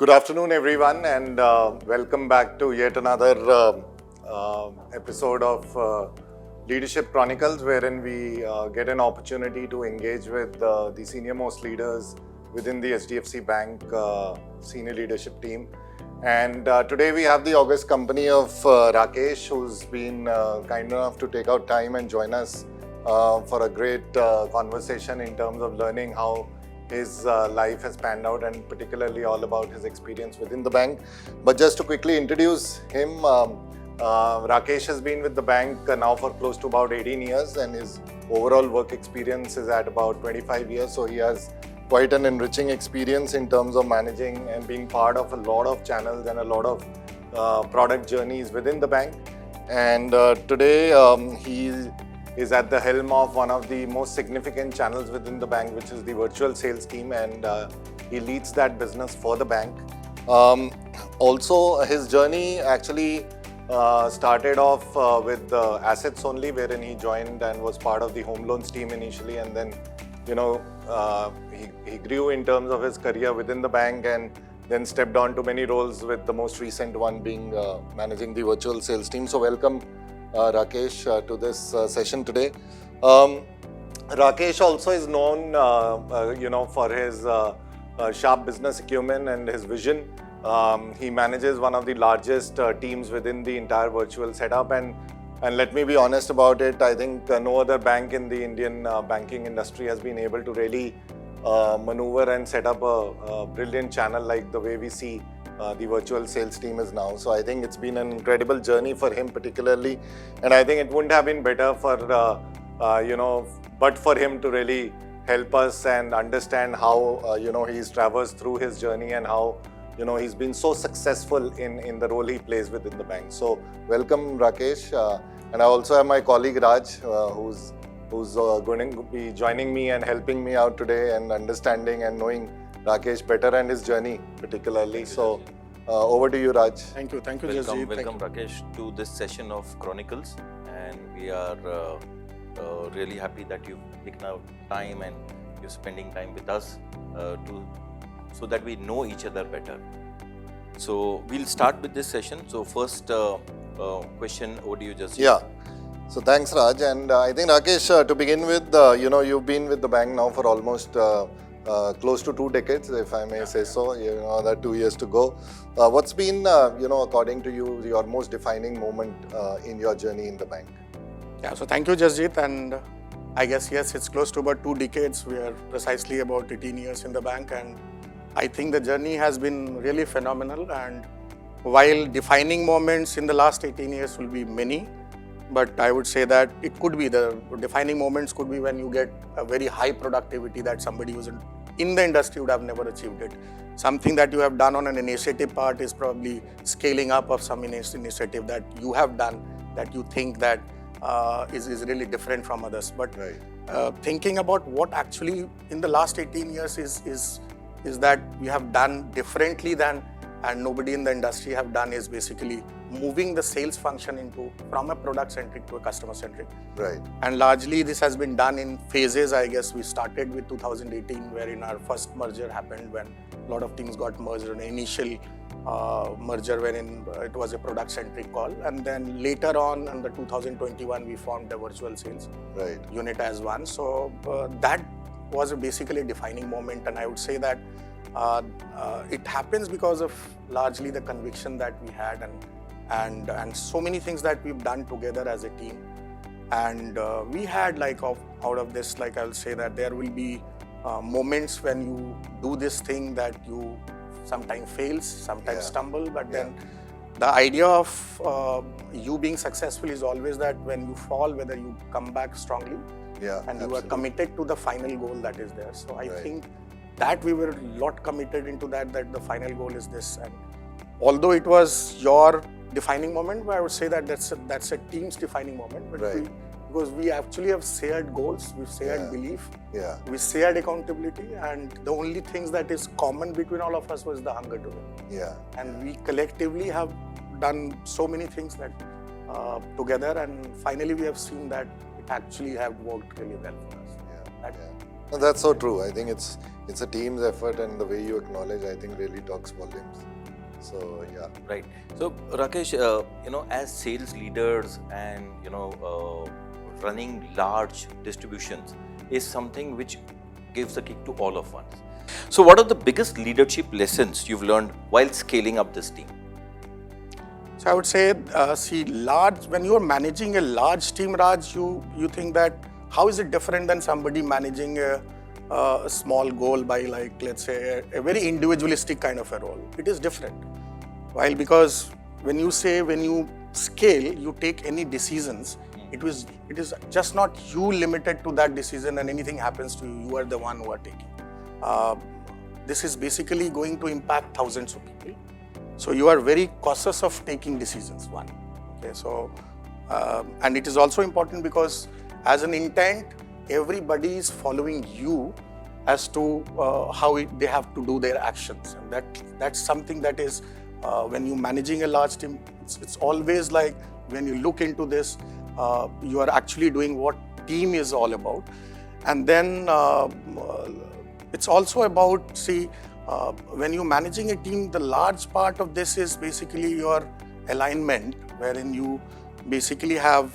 Good afternoon, everyone, and welcome back to yet another episode of Leadership Chronicles, wherein we get an opportunity to engage with the senior-most leaders within the HDFC Bank senior leadership team. And today we have the august company of Rakesh, who's been kind enough to take out time and join us for a great conversation in terms of learning how his life has panned out, and particularly all about his experience within the bank. But just to quickly introduce him, Rakesh has been with the bank now for close to about 18 years, and his overall work experience is at about 25 years. So he has quite an enriching experience in terms of managing and being part of a lot of channels and a lot of product journeys within the bank. And today he is at the helm of one of the most significant channels within the bank, which is the virtual sales team, and he leads that business for the bank. Also, his journey actually started off with assets only, wherein he joined and was part of the home loans team initially, and then he grew in terms of his career within the bank, and then stepped on to many roles, with the most recent one being managing the virtual sales team. So welcome Rakesh to this session today. Rakesh also is known for his sharp business acumen and his vision. He manages one of the largest teams within the entire virtual setup, and let me be honest about it, I think no other bank in the Indian banking industry has been able to really maneuver and set up a brilliant channel like the way we see the virtual sales team is now. So I think it's been an incredible journey for him particularly, and I think it wouldn't have been better for but for him to really help us and understand how he's traversed through his journey, and how he's been so successful in the role he plays within the bank. So welcome Rakesh, and I also have my colleague Raj, who's going to be joining me and helping me out today and understanding and knowing Rakesh better and his journey particularly. So over to you, Raj. Thank you, Jasjit. Welcome Rakesh to this session of Chronicles, and we are really happy that you've taken out time and you're spending time with us so that we know each other better. So we'll start with this session. So first question, over to you, Jasjit. Yeah. So thanks, Raj. And I think Rakesh, to begin with, you've been with the bank now for almost close to 2 decades, if I may say so. That 2 years to go. What's been, according to you, your most defining moment in your journey in the bank? Yeah, so thank you, Jasjit. And I guess, yes, it's close to about 2 decades. We are precisely about 18 years in the bank. And I think the journey has been really phenomenal. And while defining moments in the last 18 years will be many, but I would say that it could be, the defining moments could be when you get a very high productivity that somebody who's in the industry would have never achieved it. Something that you have done on an initiative part is probably scaling up of some initiative that you have done that you think that is really different from others. But right. Thinking about what actually in the last 18 years is that we have done differently than and nobody in the industry have done is basically moving the sales function from a product-centric to a customer-centric. Right. And largely this has been done in phases. I guess we started with 2018, wherein our first merger happened when a lot of things got merged. An initial merger wherein it was a product-centric call. And then later on in the 2021, we formed the virtual sales unit as one. So that was basically a defining moment. And I would say that it happens because of largely the conviction that we had and so many things that we've done together as a team. And we had out of this, I will say that there will be moments when you do this thing that you sometimes fails, sometimes stumble, but then the idea of you being successful is always that when you fall, whether you come back strongly and you are committed to the final goal that is there. So I think that we were a lot committed into that the final goal is this. And although it was your defining moment, I would say that that's a team's defining moment. But because we actually have shared goals, we've shared belief, we shared accountability, and the only things that is common between all of us was the hunger to win. And we collectively have done so many things that together, and finally we have seen that it actually have worked really well for us. No, that's so true. I think it's a team's effort, and the way you acknowledge, I think, really talks volumes. So yeah. Right. So Rakesh, as sales leaders and running large distributions is something which gives a kick to all of us. So what are the biggest leadership lessons you've learned while scaling up this team? So I would say, when you are managing a large team, Raj, you think that how is it different than somebody managing a small goal by, like, let's say, a very individualistic kind of a role? It is different. While because when you scale, you take any decisions, it is just not you limited to that decision, and anything happens to you, you are the one who are taking. This is basically going to impact thousands of people. So you are very cautious of taking decisions, one. Okay, so, and it is also important because as an intent, everybody is following you as to how they have to do their actions. And that's something that is, when you're managing a large team, it's always like when you look into this, you are actually doing what team is all about. And then it's also about, when you're managing a team, the large part of this is basically your alignment, wherein you basically have,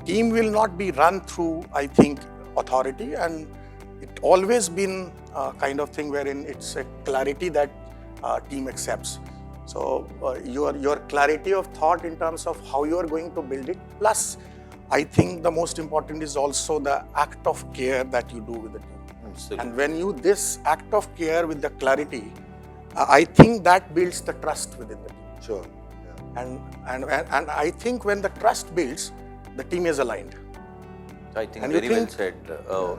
team will not be run through, I think, authority, and it always been a kind of thing wherein it's a clarity that team accepts. So your clarity of thought in terms of how you are going to build it, plus I think the most important is also the act of care that you do with the team. Absolutely. And when this act of care with the clarity, I think that builds the trust within the team. Sure. Yeah. And I think when the trust builds, the team is aligned. I think very well said.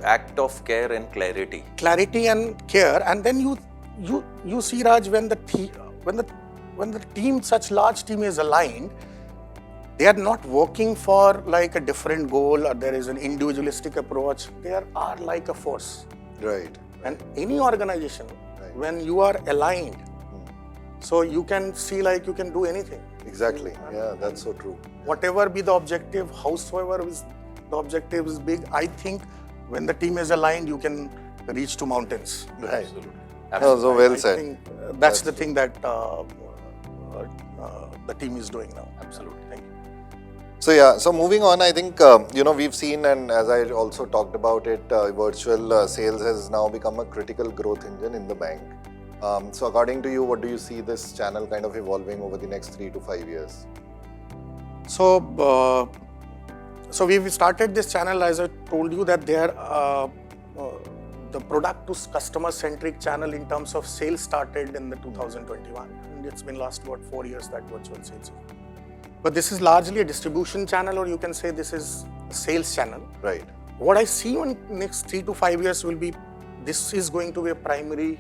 Act of care and clarity. Clarity and care, and then you see, Raj, when the team, such large team, is aligned, they are not working for like a different goal, or there is an individualistic approach. They are like a force. Right. And any organization, when you are aligned, so you can see like you can do anything. Exactly. Yeah, that's so true. Whatever be the objective, howsoever the objective is big, I think when the team is aligned, you can reach to mountains. Right. Absolutely. No, so well said. I think that's the thing that the team is doing now. Absolutely. Thank you. So yeah, so moving on, I think, we've seen, and as I also talked about it, virtual sales has now become a critical growth engine in the bank. So according to you, what do you see this channel kind of evolving over the next 3 to 5 years? So we've started this channel, as I told you, that they are the product to customer centric channel in terms of sales started in the 2021, and it's been last about 4 years that virtual sales. But this is largely a distribution channel, or you can say this is a sales channel. Right. What I see in next 3 to 5 years will be, this is going to be a primary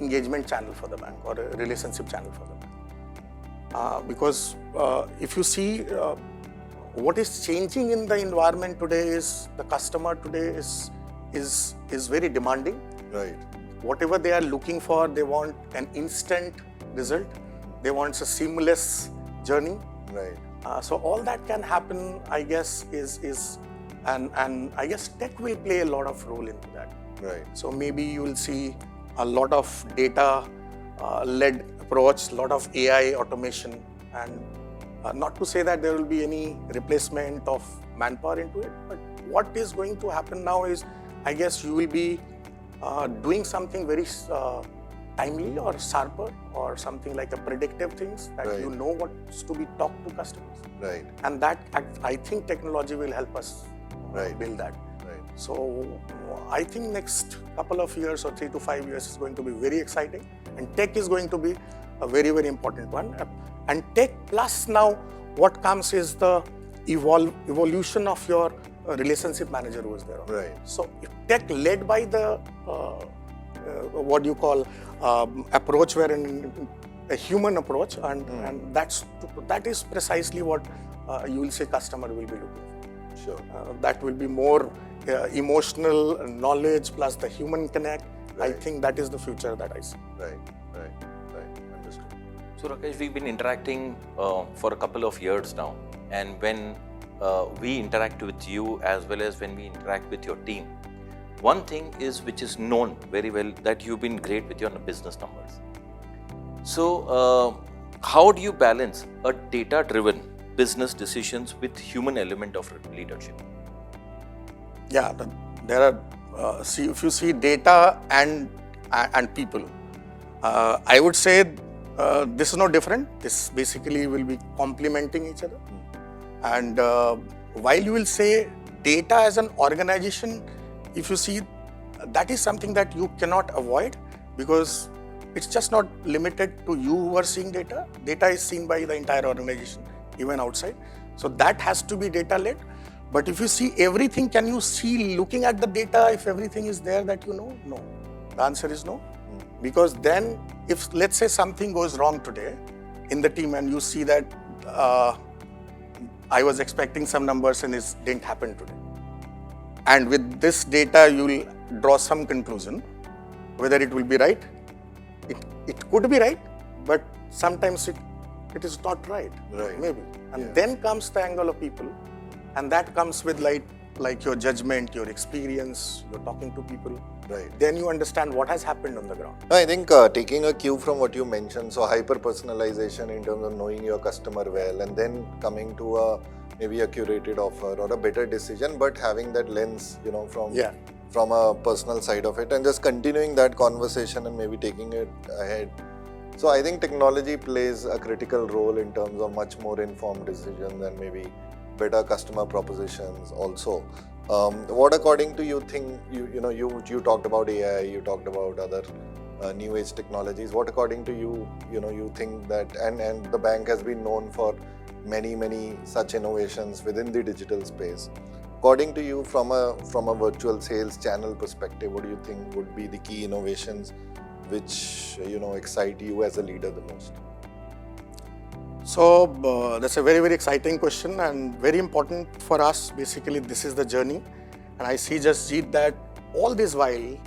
engagement channel for the bank, or a relationship channel for the bank. Because if you see what is changing in the environment today is the customer today is very demanding. Right. Whatever they are looking for, they want an instant result. They want a seamless journey. Right. So all that can happen, I guess, and I guess tech will play a lot of role into that. Right. So maybe you will see a lot of data led approach, a lot of AI automation, and not to say that there will be any replacement of manpower into it, but what is going to happen now is, I guess you will be doing something very timely or sharper, or something like a predictive things that Right. you know what's to be talked to customers. Right. And that, I think technology will help us Right. build that. Right. So I think next couple of years or 3 to 5 years is going to be very exciting, and tech is going to be a very, very important one. And tech plus now what comes is the evolution of your relationship manager who is there. Right. So if tech led by the what you call approach, wherein a human approach, and that is precisely what you will say customer will be looking for. Sure. That will be more emotional knowledge plus the human connect. I Right. think that is the future that I see. Right. Understood. So Rakesh, we've been interacting for a couple of years now, and when we interact with you as well as when we interact with your team, one thing is which is known very well, that you've been great with your business numbers. So how do you balance a data-driven business decisions with human element of leadership? Yeah, there are. See, if you see data and people, I would say this is no different. This basically will be complementing each other. And while you will say data as an organization, if you see, that is something that you cannot avoid, because it's just not limited to you who are seeing data. Data is seen by the entire organization, even outside. So that has to be data led. But if you see everything, can you see looking at the data if everything is there that you know? No. The answer is no. Because then if, let's say, something goes wrong today in the team and you see that I was expecting some numbers and it didn't happen today. And with this data, you will draw some conclusion, whether it will be right. It could be right, but sometimes it is not right, maybe. And then comes the angle of people, and that comes with like your judgment, your experience, you're talking to people. Then you understand what has happened on the ground. I think taking a cue from what you mentioned, so hyper-personalization in terms of knowing your customer well, and then coming to maybe a curated offer or a better decision, but having that lens, from a personal side of it, and just continuing that conversation and maybe taking it ahead. So I think technology plays a critical role in terms of much more informed decisions and maybe better customer propositions also. What according to you think, you talked about AI, you talked about other new age technologies. What according to you, you think that, and the bank has been known for many such innovations within the digital space. According to you, from a virtual sales channel perspective, what do you think would be the key innovations which excite you as a leader the most? So that's a very exciting question and very important for us. Basically, this is the journey, and I see, Jasjit, that all this while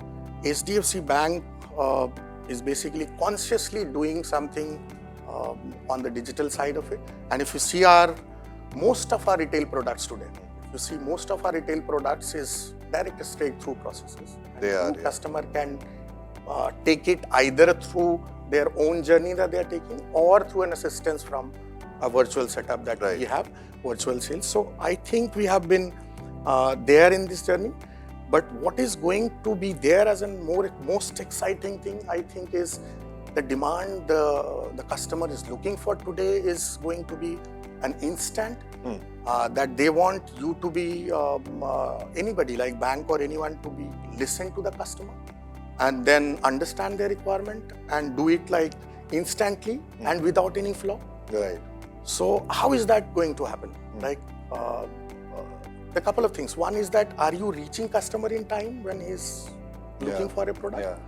HDFC Bank is basically consciously doing something on the digital side of it. And if you see most of our retail products today, most of our retail products is direct straight through processes. Customer can take it either through their own journey that they are taking or through an assistance from a virtual setup that we have, virtual sales. So I think we have been there in this journey. But what is going to be there as a most exciting thing, I think, is the demand the customer is looking for today is going to be an instant, that they want you to be, anybody like bank or anyone to be listen to the customer and then understand their requirement and do it like instantly and without any flaw. So how is that going to happen? Like a couple of things. One is that, are you reaching customer in time when he's looking for a product?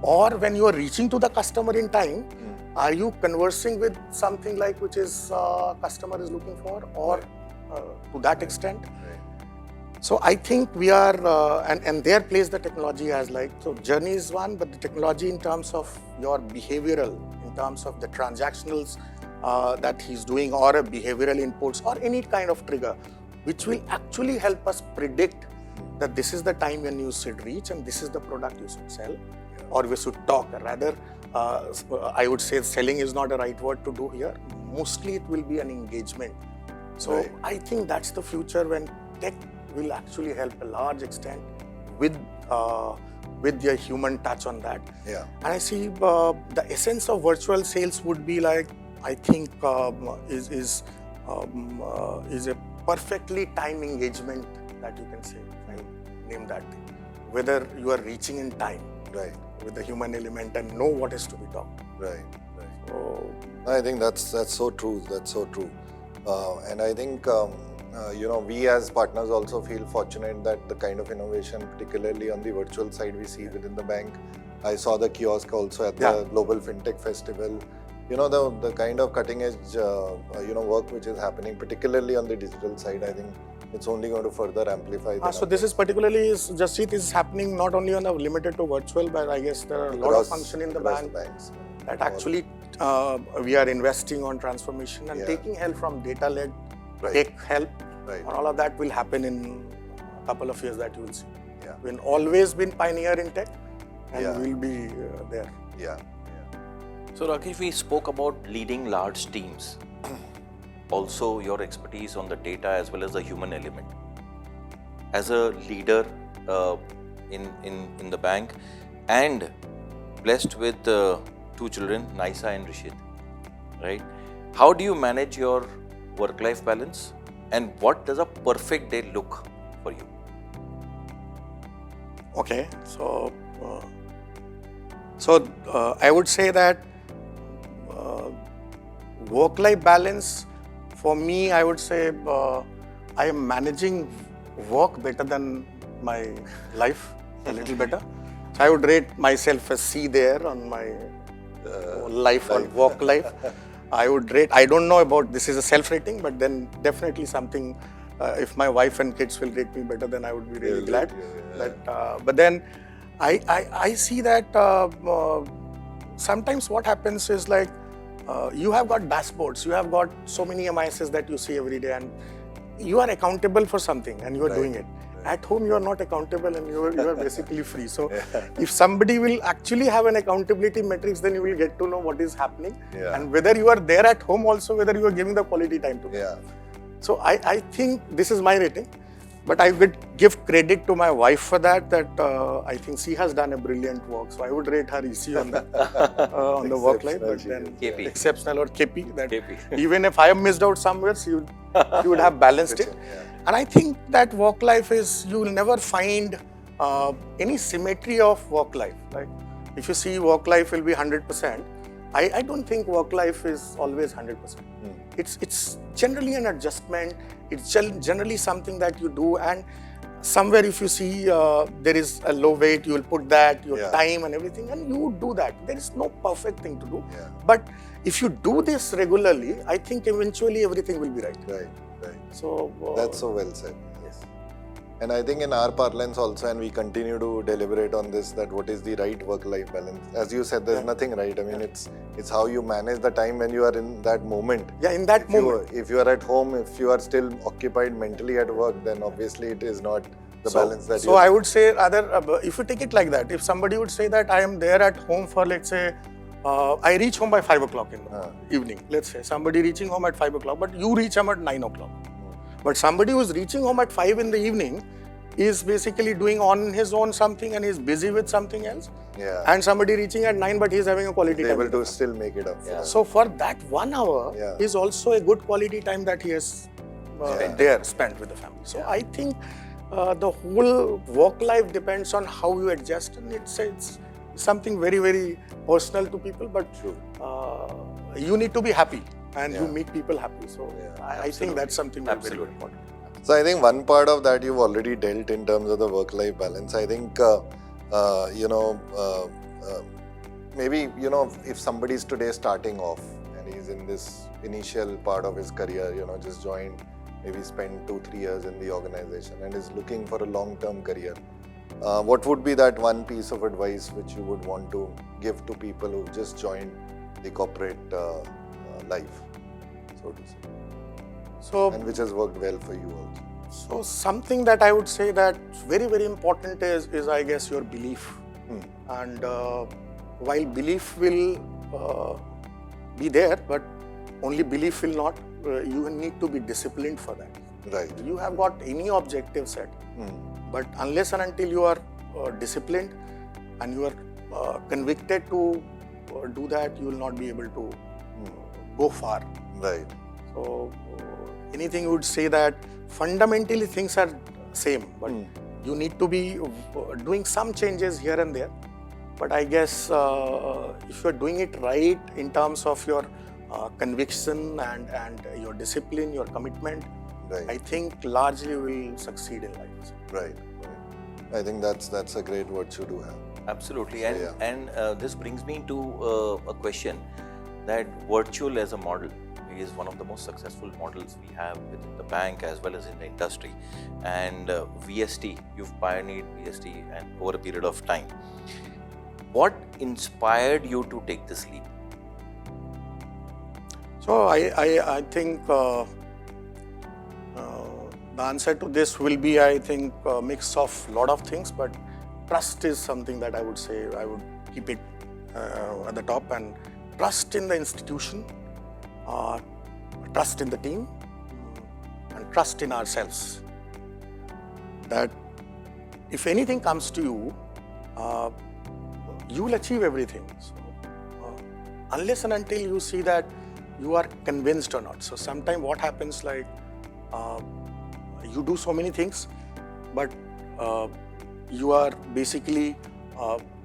Or when you are reaching to the customer in time, are you conversing with something like which is customer is looking for, or to that extent? So I think we are, and there plays the technology as so journey is one, but the technology in terms of your behavioral, in terms of the transactionals that he's doing, or a behavioral inputs or any kind of trigger, which will actually help us predict that this is the time when you should reach and this is the product you should sell, or we should talk. Rather, I would say selling is not the right word to do here. Mostly it will be an engagement. So I think that's the future, when tech will actually help a large extent with your human touch on that. And I see the essence of virtual sales would be I think is a perfectly timed engagement that you can say. Name that thing. Whether you are reaching in time, with the human element and know what is to be talked. So I think that's so true. That's so true. And I think we as partners also feel fortunate that the kind of innovation, particularly on the virtual side, we see within the bank. I saw the kiosk also at the Global FinTech Festival. The kind of cutting edge work which is happening, particularly on the digital side, I think it's only going to further amplify. So this is particularly, Jasjit, is happening not only on a limited to virtual, but I guess there are a lot of function in the bank that actually we are investing on transformation and taking help from data-led tech help Right. And all of that will happen in a couple of years that you will see. Yeah. We've always been pioneer in tech, and Yeah. we'll be there. Yeah. So Rakesh, we spoke about leading large teams. Also, your expertise on the data as well as the human element. As a leader in the bank, and blessed with two children, Naisa and Rishit, right? How do you manage your work-life balance, and what does a perfect day look for you? Okay, so I would say that work-life balance for me, I would say I am managing work better than my life, a little better. So I would rate myself as C there on my life or work life. I would rate, I don't know about, this is a self-rating, but then definitely something, if my wife and kids will rate me better, then I would be really glad. But then I see that sometimes what happens is like, you have got dashboards, you have got so many MISs that you see every day, and you are accountable for something and you are doing it. At home, you are not accountable and you are basically free. So, if somebody will actually have an accountability matrix, then you will get to know what is happening and whether you are there at home also, whether you are giving the quality time to them. So, I think this is my rating, but I would give credit to my wife for that. I think she has done a brilliant work. So, I would rate her EC on that, on the work life, but then KP. exceptional or KP. That KP. even if I have missed out somewhere, she would have balanced it. And I think that work life is, you will never find any symmetry of work life. Like if you see work life will be 100%, I don't think work life is always 100%. It's generally an adjustment. It's generally something that you do, and somewhere if you see there is a low weight, you will put that, your time and everything, and you do that. There is no perfect thing to do. But if you do this regularly, I think eventually everything will be right. Right. So That's so well said. Yes. And I think in our parlance also, and we continue to deliberate on this, that what is the right work-life balance. As you said, there's nothing right. I mean, it's how you manage the time when you are in that moment. Yeah, in that moment. If you are at home, if you are still occupied mentally at work, then obviously it is not the balance that you... So I would say rather, if you take it like that, if somebody would say that I am there at home for, let's say, I reach home by 5 o'clock in the evening. Let's say somebody reaching home at 5 o'clock, but you reach home at 9 o'clock. But somebody who is reaching home at 5 in the evening is basically doing on his own something and is busy with something else. And somebody reaching at 9, but he is having a quality time. Able to still make it up. So for that 1 hour is also a good quality time that he has spent with the family. So I think the whole work life depends on how you adjust, and it's something very, very personal to people, but you need to be happy and you make people happy. So I think that's something very, very important. So I think one part of that you've already dealt in terms of the work-life balance. I think, maybe, if somebody is today starting off and he's in this initial part of his career, just joined, maybe spent 2-3 years in the organization and is looking for a long-term career. What would be that one piece of advice which you would want to give to people who just joined the corporate life, so to say? And which has worked well for you also. So something that I would say that very, very important is I guess your belief. And while belief will be there, but only belief will not, you need to be disciplined for that. Right. You have got any objective set, but unless and until you are disciplined and you are convicted to do that, you will not be able to go far. Right. So anything you would say that fundamentally things are same, but you need to be doing some changes here and there. But I guess if you are doing it right in terms of your conviction and your discipline, your commitment, I think largely will succeed in life. Right. I think that's a great virtue to have. Absolutely. And this brings me to a question that virtual as a model is one of the most successful models we have within the bank as well as in the industry. And VST, you've pioneered VST and over a period of time. What inspired you to take this leap? So I think The answer to this will be, I think, a mix of lot of things, but trust is something that I would say I would keep it at the top, and trust in the institution, trust in the team, and trust in ourselves. That if anything comes to you, you will achieve everything. So, unless and until you see that you are convinced or not. So sometimes what happens, like you do so many things, but you are basically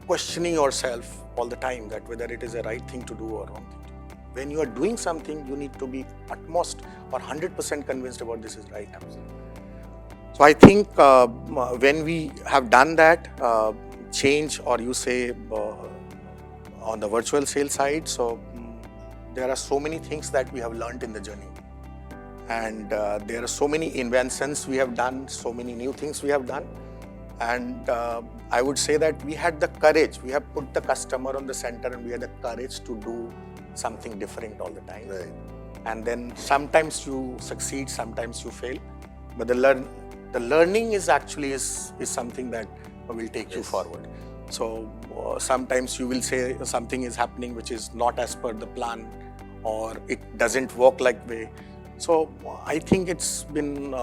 questioning yourself all the time that whether it is the right thing to do or wrong thing to do. When you are doing something, you need to be utmost or 100% convinced about this is right. So I think when we have done that change, or you say on the virtual sales side, so there are so many things that we have learned in the journey, and there are so many inventions we have done, so many new things we have done, and I would say that we had the courage, we have put the customer on the center, and we had the courage to do something different all the time. Right. And then sometimes you succeed, sometimes you fail, but the learning is actually is something that will take you forward. So sometimes you will say something is happening which is not as per the plan, or it doesn't work like way. So I think it's been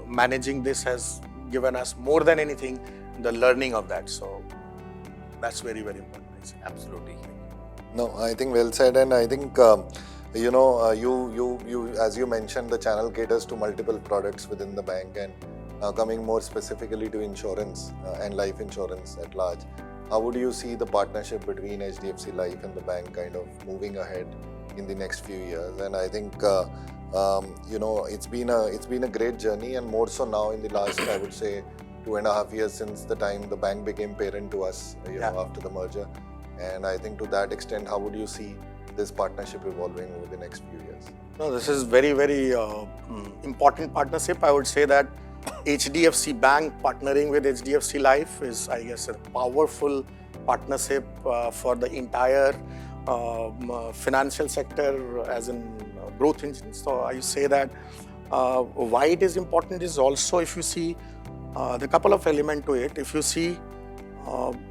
managing this has given us more than anything the learning of that. So that's very, very important. Absolutely. No, I think well said, and I think you as you mentioned, the channel caters to multiple products within the bank, and coming more specifically to insurance and life insurance at large. How would you see the partnership between HDFC Life and the bank kind of moving ahead in the next few years? And I think it's been a great journey, and more so now in the last I would say 2.5 years since the time the bank became parent to us, after the merger. And I think to that extent, how would you see this partnership evolving over the next few years? No, this is very, very important partnership. I would say that HDFC Bank partnering with HDFC Life is, I guess, a powerful partnership for the entire financial sector as in growth engine. So I say that why it is important is also, if you see the couple of elements to it. If you see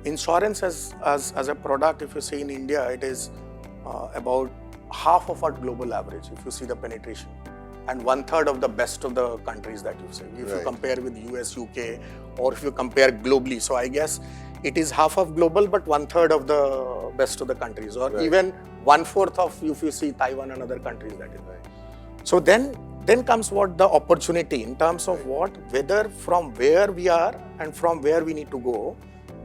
insurance as a product, if you see in India, it is about half of our global average, if you see the penetration, and 1/3 of the best of the countries that you say. If you compare with US, UK, or if you compare globally. So I guess it is half of global, but 1/3 of the best of the countries, or even 1/4 of, if you see Taiwan and other countries, that is right. So then comes what the opportunity in terms of whether from where we are and from where we need to go.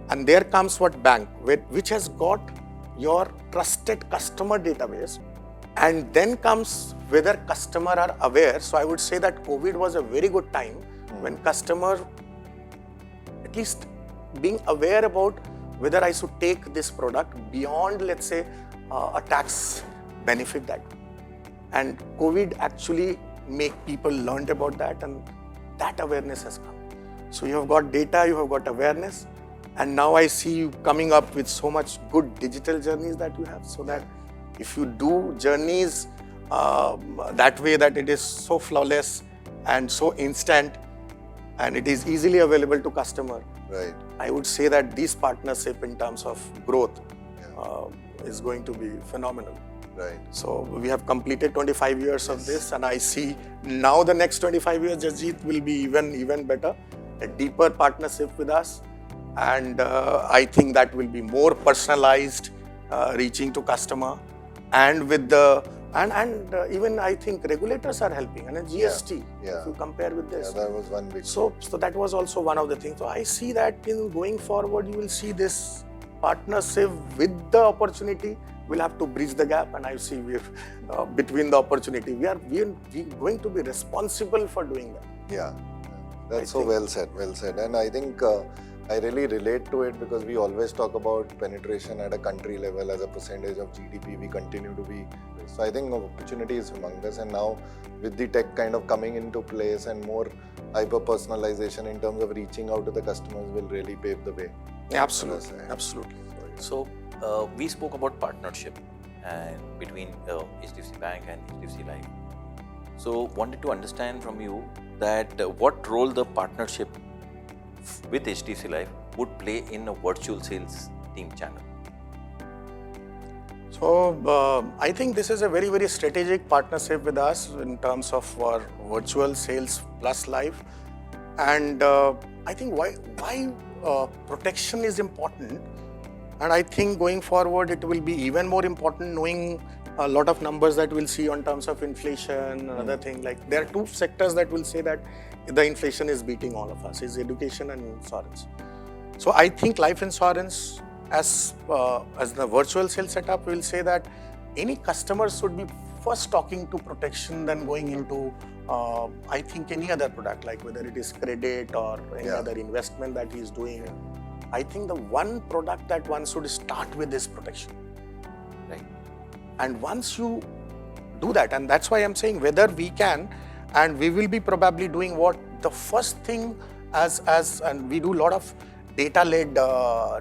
And there comes what bank, which has got your trusted customer database, and then comes whether customer are aware. So I would say that COVID was a very good time when customer at least being aware about whether I should take this product beyond, let's say, a tax benefit that. And COVID actually make people learn about that, and that awareness has come. So you have got data, you have got awareness, and now I see you coming up with so much good digital journeys that you have, so that if you do journeys that way, that it is so flawless and so instant, and it is easily available to customer. Right. I would say that this partnership in terms of growth is going to be phenomenal. Right. So we have completed 25 years of this, and I see now the next 25 years, Jasjit, will be even better, a deeper partnership with us, and I think that will be more personalized, reaching to customer, and with the and even I think regulators are helping, and GST. If you compare with this, that was one big. So that was also one of the things. So I see that in going forward, you will see this partnership with the opportunity. We'll have to bridge the gap, and I see we're between the opportunity. We are going to be responsible for doing that. Yeah, that's so well said. Well said, and I think I really relate to it because we always talk about penetration at a country level as a percentage of GDP. We continue to be. So I think opportunity is humongous, and now with the tech kind of coming into place and more hyper personalization in terms of reaching out to the customers will really pave the way. Absolutely, absolutely. So we spoke about partnership and between HDFC Bank and HDFC Life. So wanted to understand from you that what role the partnership with HDFC Life would play in a virtual sales team channel. So I think this is a very, very strategic partnership with us in terms of our virtual sales plus live. And I think why protection is important. And I think going forward, it will be even more important knowing a lot of numbers that we'll see on terms of inflation and other thing. Like there are two sectors that will say that the inflation is beating all of us, is education and insurance. So I think life insurance as the virtual sales setup will say that any customers should be first talking to protection than going into I think any other product, like whether it is credit or any other investment that he is doing. I think the one product that one should start with is protection. Right. And once you do that, and that's why I'm saying whether we can, and we will be probably doing what the first thing and we do a lot of data-led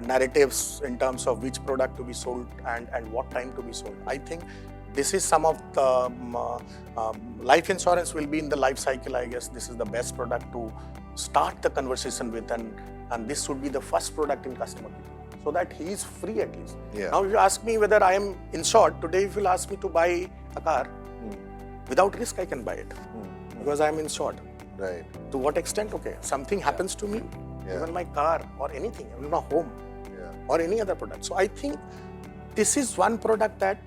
narratives in terms of which product to be sold and what time to be sold. I think this is some of the life insurance will be in the life cycle. I guess this is the best product to start the conversation with, and this should be the first product in customer people, so that he is free at least. Yeah. Now, if you ask me whether I am insured today, if you ask me to buy a car, without risk I can buy it because I am insured. Right. To what extent? Okay, something happens to me, even my car or anything, even my home or any other product. So I think this is one product that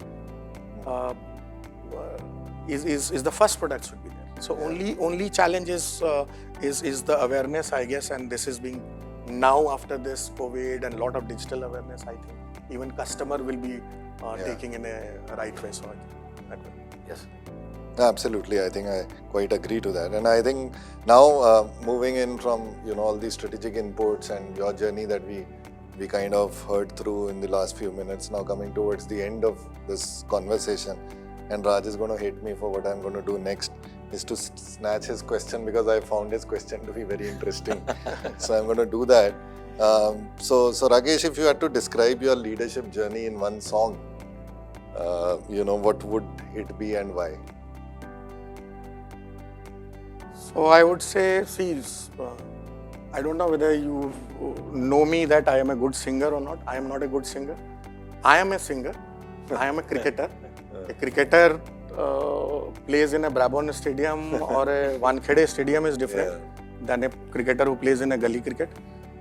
is the first product should be there. So only challenge is the awareness, I guess, and this is being now after this COVID and a lot of digital awareness. I think even customer will be taking in a right way. So I think that way. Yes. Absolutely, I think I quite agree to that. And I think now moving in from all these strategic inputs and your journey that we kind of heard through in the last few minutes, now coming towards the end of this conversation, and Raj is going to hate me for what I'm going to do next, is to snatch his question because I found his question to be very interesting. So I'm going to do that. So Rakesh, if you had to describe your leadership journey in one song, what would it be and why? So I would say, I don't know whether you know me that I am a good singer or not. I am not a good singer. I am a singer. I am a cricketer. A cricketer plays in a Brabant stadium or a Wankhede stadium is different than a cricketer who plays in a gully cricket.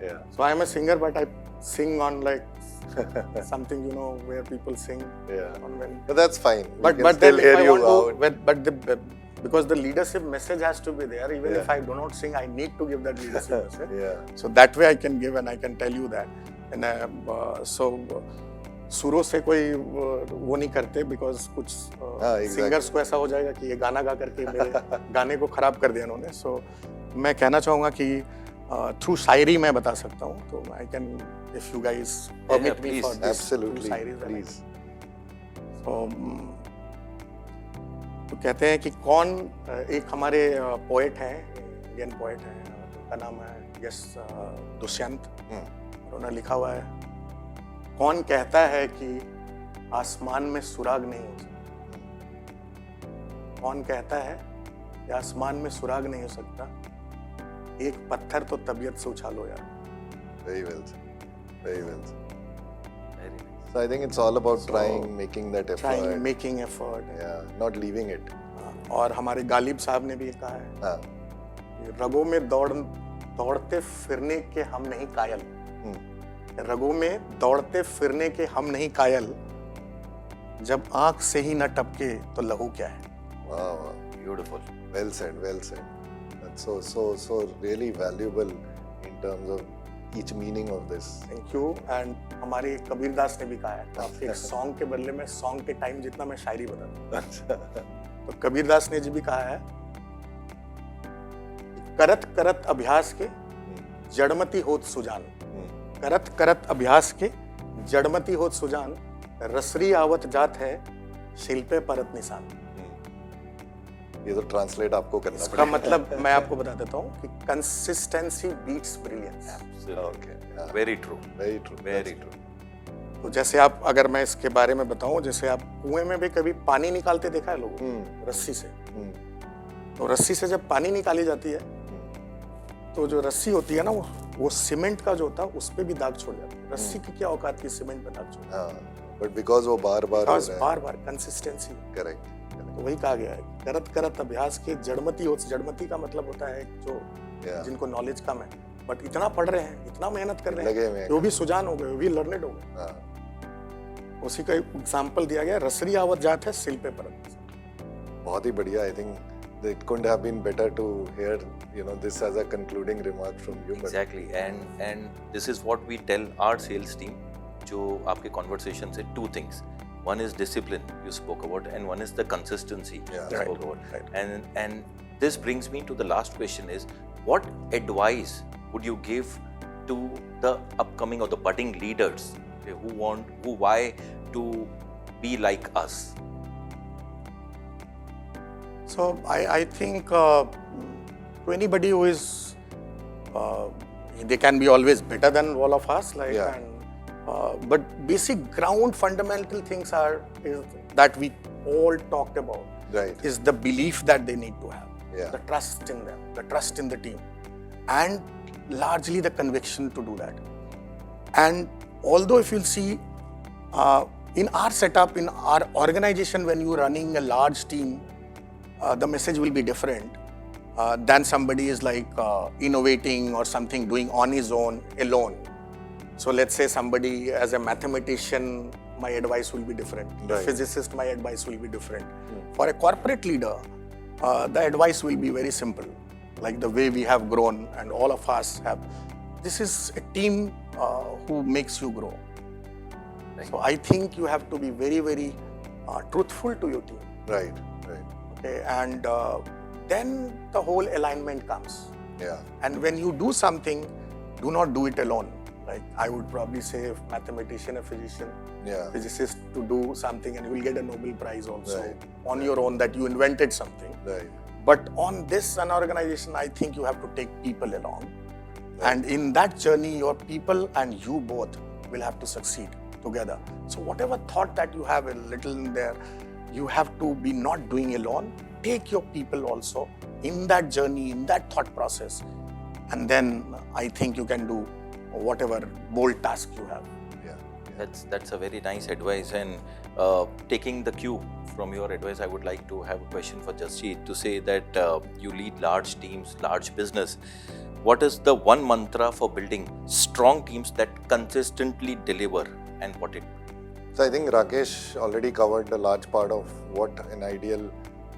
Yeah. So I am a singer, but I sing on like something where people sing. Yeah. On when. But that's fine. But then if I want to, because the leadership message has to be there. Even if I do not sing, I need to give that leadership message. So that way I can give and I can tell you that. And सुरों से कोई वो नहीं करते because कुछ singers को ऐसा हो जाएगा कि ये गाना गा करके मेरे गाने को खराब कर दिया उन्होंने. So मैं कहना चाहूँगा कि through शायरी मैं बता सकता हूँ. तो I can, if you guys permit me for this. Absolutely, please. So तो कहते हैं कि कौन एक हमारे पोएट हैं, इंडियन पोएट हैं, उनका नाम है दुष्यंत. उन्होंने लिखा हुआ है, कौन कहता है कि आसमान में सुराग नहीं हो सकता. कौन कहता है कि आसमान में सुराग नहीं हो सकता. एक पत्थर तो तबीयत से उछालो यार. Very well. Very well. So I think it's all about trying, making that effort. Making effort. Yeah, not leaving it. और हमारे गालिब साहब ने भी ये कहा है, रगों में दौड़ते फिरने के हम नहीं कायल. रगों में दौड़ते फिरने के हम नहीं कायल, जब आंख से ही न टपके तो लहू क्या है. Wow, beautiful. Well said, well said. That's so really valuable in terms of each meaning of this. Thank you. And हमारे कबीर दास ने भी कहा है, आप एक सॉन्ग के बदले में सॉन्ग के टाइम जितना मैं शायरी बता. तो कबीर दास ने जी भी कहा है, करत करत अभ्यास के जड़मती होत सुजान. करत करत अभ्यास के जड़मती होत सुजान, रसरी आवत जात है शिल्पे परत निशान. ये तो ट्रांसलेट आपको करना पड़ेगा. इसका मतलब मैं आपको बता देता हूँ कि consistency beats brilliance. Okay. Very true. Very true. Very true. तो जैसे आप, अगर मैं इसके बारे में बताऊं, जैसे आप कुएं में भी कभी पानी निकालते देखा है लोगों, रस्सी से. तो रस्सी से जब पानी निकाली जाती है तो जो रस्सी होती है ना वो सीमेंट का जो होता है उस पे भी दाग छोड़ जाता है। रस्सी की क्या औकात की सीमेंट पे दाग छोड़, बट बिकॉज वो बार बार कंसिस्टेंसी। करेक्ट। तो वही कहा गया है, करत करत अभ्यास के जड़मती हो। जड़मती का मतलब होता है जो जिनको नॉलेज कम है बट इतना पढ़ रहे हैं, इतना मेहनत कर रहे हैं, वो भी सुजान हो गए, वो भी लर्नेड हो गए। उसी का एग्जाम्पल दिया गया, रसरी आवत जात है सिल पे परत। बहुत ही बढ़िया। I think it couldn't have been better to hear this as a concluding remark from you. Exactly, and this is what we tell our sales team. जो आपके conversation से two things. One is discipline you spoke about, and one is the consistency you spoke about. Right. And this brings me to the last question: is what advice would you give to the upcoming or the budding leaders who why to be like us? So I think to anybody who is they can be always better than all of us, but basic ground fundamental things is that we all talked about. Right. Is the belief that they need to have, the trust in them, the trust in the team, and largely the conviction to do that. And although if you'll see in our setup, in our organization, when you're running a large team, the message will be different than somebody is like innovating or something doing on his own alone. So let's say somebody as a mathematician, my advice will be different. Right. A physicist, my advice will be different. For a corporate leader, the advice will be very simple. Like the way we have grown and all of us have. This is a team who makes you grow. Right. So I think you have to be very, very truthful to your team. Right. Okay, and then the whole alignment comes. Yeah. And when you do something, do not do it alone. Like I would probably say, a mathematician, a physician, physicist to do something, and you will get a Nobel Prize also on your own that you invented something. Right. But on this an organization, I think you have to take people along. Right. And in that journey, your people and you both will have to succeed together. So whatever thought that you have a little in there, you have to be not doing alone. Take your people also in that journey, in that thought process. And then I think you can do whatever bold task you have. That's a very nice advice. And taking the cue from your advice, I would like to have a question for Jasjit to say that you lead large teams, large business. What is the one mantra for building strong teams that consistently deliver, and what it? So I think Rakesh already covered a large part of what an ideal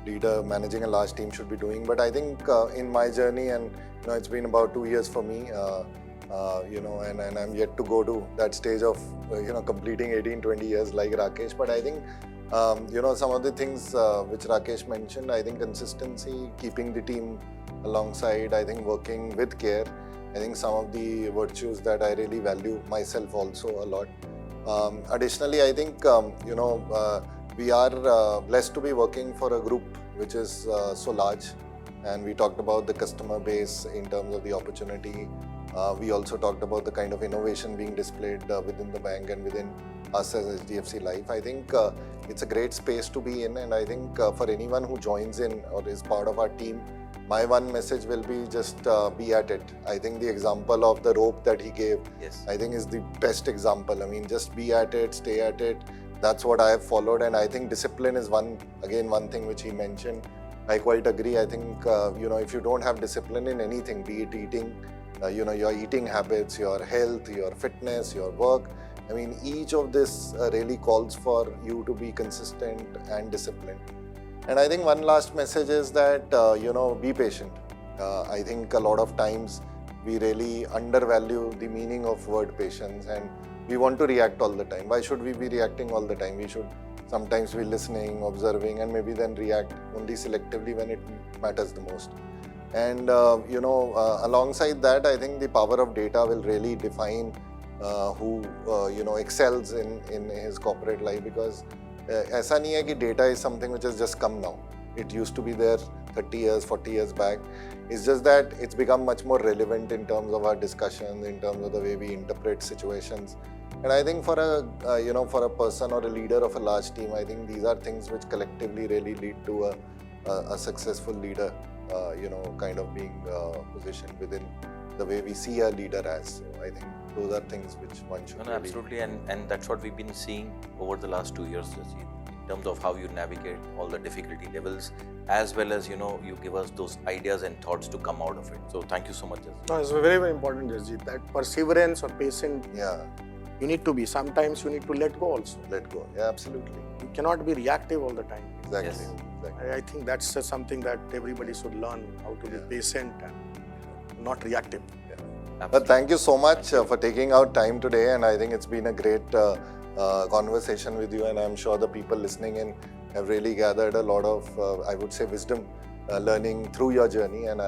leader managing a large team should be doing. But I think in my journey, and it's been about 2 years for me, and I'm yet to go to that stage of completing 18-20 years like Rakesh. But I think some of the things which Rakesh mentioned, I think consistency, keeping the team alongside, I think working with care, I think some of the virtues that I really value myself also a lot. Additionally, I think we are blessed to be working for a group which is so large, and we talked about the customer base in terms of the opportunity. We also talked about the kind of innovation being displayed within the bank and within us as HDFC Life. I think it's a great space to be in, and I think for anyone who joins in or is part of our team, my one message will be just be at it. I think the example of the rope that he gave, I think is the best example. I mean, just be at it, stay at it. That's what I have followed, and I think discipline is one thing which he mentioned. I quite agree. I think if you don't have discipline in anything, be it eating, your eating habits, your health, your fitness, your work, I mean, each of this really calls for you to be consistent and disciplined. And I think one last message is that, be patient. I think a lot of times we really undervalue the meaning of word patience, and we want to react all the time. Why should we be reacting all the time? We should sometimes be listening, observing, and maybe then react only selectively when it matters the most. And, alongside that, I think the power of data will really define who, excels in his corporate life, because ऐसा नहीं है कि data is something which has just come now. It used to be there 30 years, 40 years back. It's just that it's become much more relevant in terms of our discussions, in terms of the way we interpret situations. And I think for a person or a leader of a large team, I think these are things which collectively really lead to a successful leader, kind of being positioned within the way we see a leader as. So I think those are things which one should No, really... absolutely, and that's what we've been seeing over the last 2 years, Jasjit, in terms of how you navigate all the difficulty levels, as well as you give us those ideas and thoughts to come out of it. So thank you so much, Jasjit. No, it's very, very important, Jasjit, that perseverance or patience Yeah, you need to be. Sometimes you need to let go also. let go. Yeah, absolutely. You cannot be reactive all the time. Exactly. Yes. Exactly. I think that's something that everybody should learn, how to be Yeah. patient and not reactive. But thank you so much for taking out time today, and I think it's been a great conversation with you, and I'm sure the people listening in have really gathered a lot of, I would say, wisdom learning through your journey, and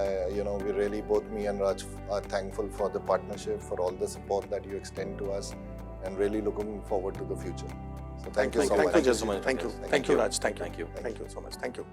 we really, both me and Raj, are thankful for the partnership, for all the support that you extend to us, and really looking forward to the future. So thank you so much. Thank you, so much. Thank you. Yes. Thank you, Raj. Thank you. Thank you. Thank you so much. Thank you.